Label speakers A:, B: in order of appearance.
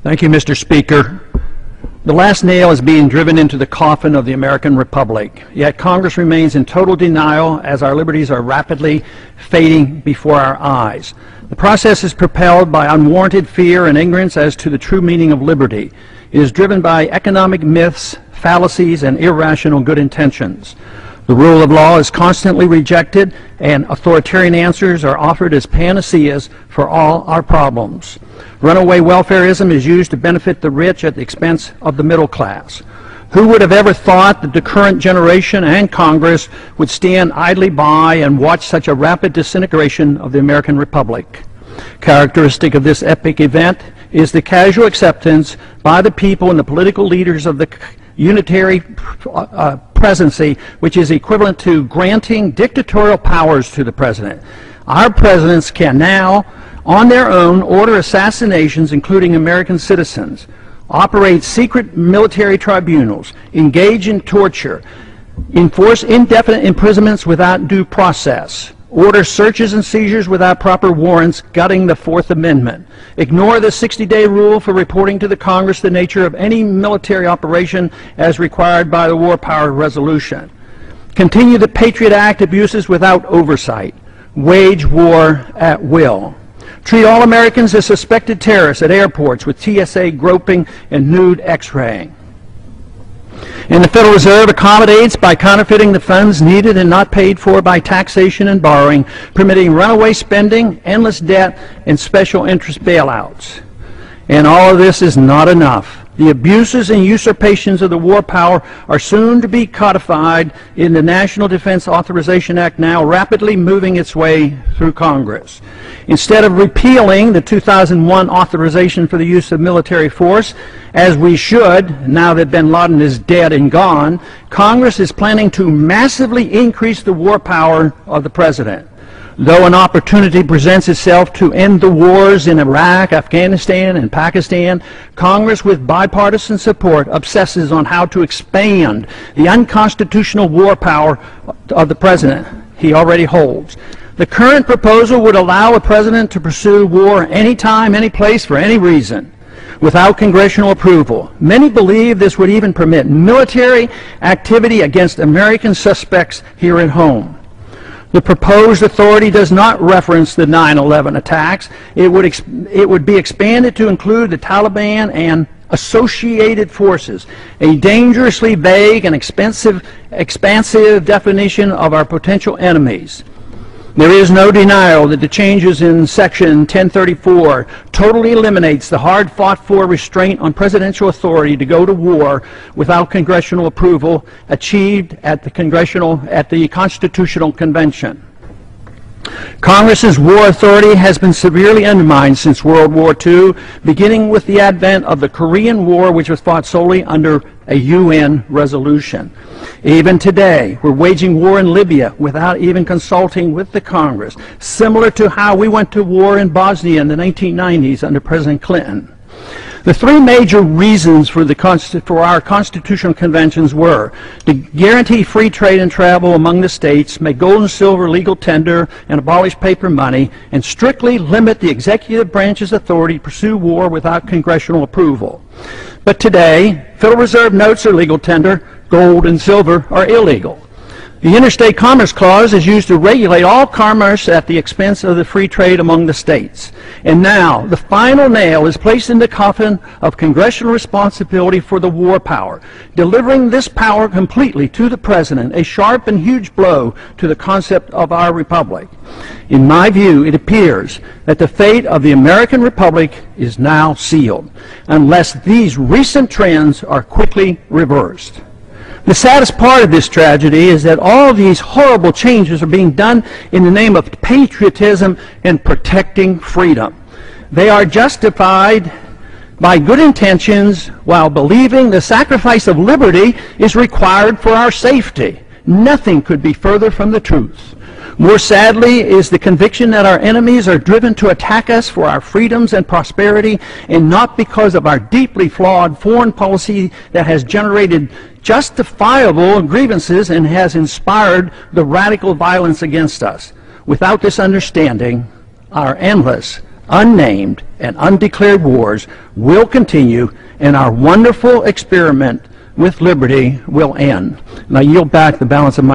A: Thank you, Mr. Speaker. The last nail is being driven into the coffin of the American Republic, yet Congress remains in total denial as our liberties are rapidly fading before our eyes. The process is propelled by unwarranted fear and ignorance as to the true meaning of liberty. It is driven by economic myths, fallacies, and irrational good intentions. The rule of law is constantly rejected, and authoritarian answers are offered as panaceas for all our problems. Runaway welfarism is used to benefit the rich at the expense of the middle class. Who would have ever thought that the current generation and Congress would stand idly by and watch such a rapid disintegration of the American Republic? Characteristic of this epic event is the casual acceptance by the people and the political leaders of the unitary presidency, which is equivalent to granting dictatorial powers to the president. Our presidents can now, on their own, order assassinations, including American citizens, operate secret military tribunals, engage in torture, enforce indefinite imprisonments without due process, order searches and seizures without proper warrants, gutting the Fourth Amendment, ignore the 60-day rule for reporting to the Congress the nature of any military operation as required by the War Power Resolution, continue the Patriot Act abuses without oversight, wage war at will, treat all Americans as suspected terrorists at airports with TSA groping and nude X-raying. And the Federal Reserve accommodates by counterfeiting the funds needed and not paid for by taxation and borrowing, permitting runaway spending, endless debt, and special interest bailouts. And all of this is not enough. The abuses and usurpations of the war power are soon to be codified in the National Defense Authorization Act, now rapidly moving its way through Congress. Instead of repealing the 2001 authorization for the use of military force, as we should, now that bin Laden is dead and gone, Congress is planning to massively increase the war power of the president. Though an opportunity presents itself to end the wars in Iraq, Afghanistan, and Pakistan, Congress, with bipartisan support, obsesses on how to expand the unconstitutional war power of the president he already holds. The current proposal would allow a president to pursue war anytime, any place, for any reason, without congressional approval. Many believe this would even permit military activity against American suspects here at home. The proposed authority does not reference the 9/11 attacks. It would be expanded to include the Taliban and associated forces, a dangerously vague and expansive definition of our potential enemies. There is no denial that the changes in Section 1034 totally eliminates the hard-fought-for restraint on presidential authority to go to war without congressional approval achieved at the Constitutional Convention. Congress's war authority has been severely undermined since World War II, beginning with the advent of the Korean War, which was fought solely under a UN resolution. Even today, we're waging war in Libya without even consulting with the Congress, similar to how we went to war in Bosnia in the 1990s under President Clinton. The three major reasons for our constitutional conventions were to guarantee free trade and travel among the states, make gold and silver legal tender, and abolish paper money, and strictly limit the executive branch's authority to pursue war without congressional approval. But today, Federal Reserve notes are legal tender, gold and silver are illegal. The Interstate Commerce Clause is used to regulate all commerce at the expense of the free trade among the states. And now, the final nail is placed in the coffin of congressional responsibility for the war power, delivering this power completely to the president, a sharp and huge blow to the concept of our republic. In my view, it appears that the fate of the American Republic is now sealed, unless these recent trends are quickly reversed. The saddest part of this tragedy is that all these horrible changes are being done in the name of patriotism and protecting freedom. They are justified by good intentions while believing the sacrifice of liberty is required for our safety. Nothing could be further from the truth. More sadly is the conviction that our enemies are driven to attack us for our freedoms and prosperity, and not because of our deeply flawed foreign policy that has generated justifiable grievances and has inspired the radical violence against us. Without this understanding, our endless unnamed, and undeclared wars will continue, and our wonderful experiment with liberty will end. And I yield back the balance of my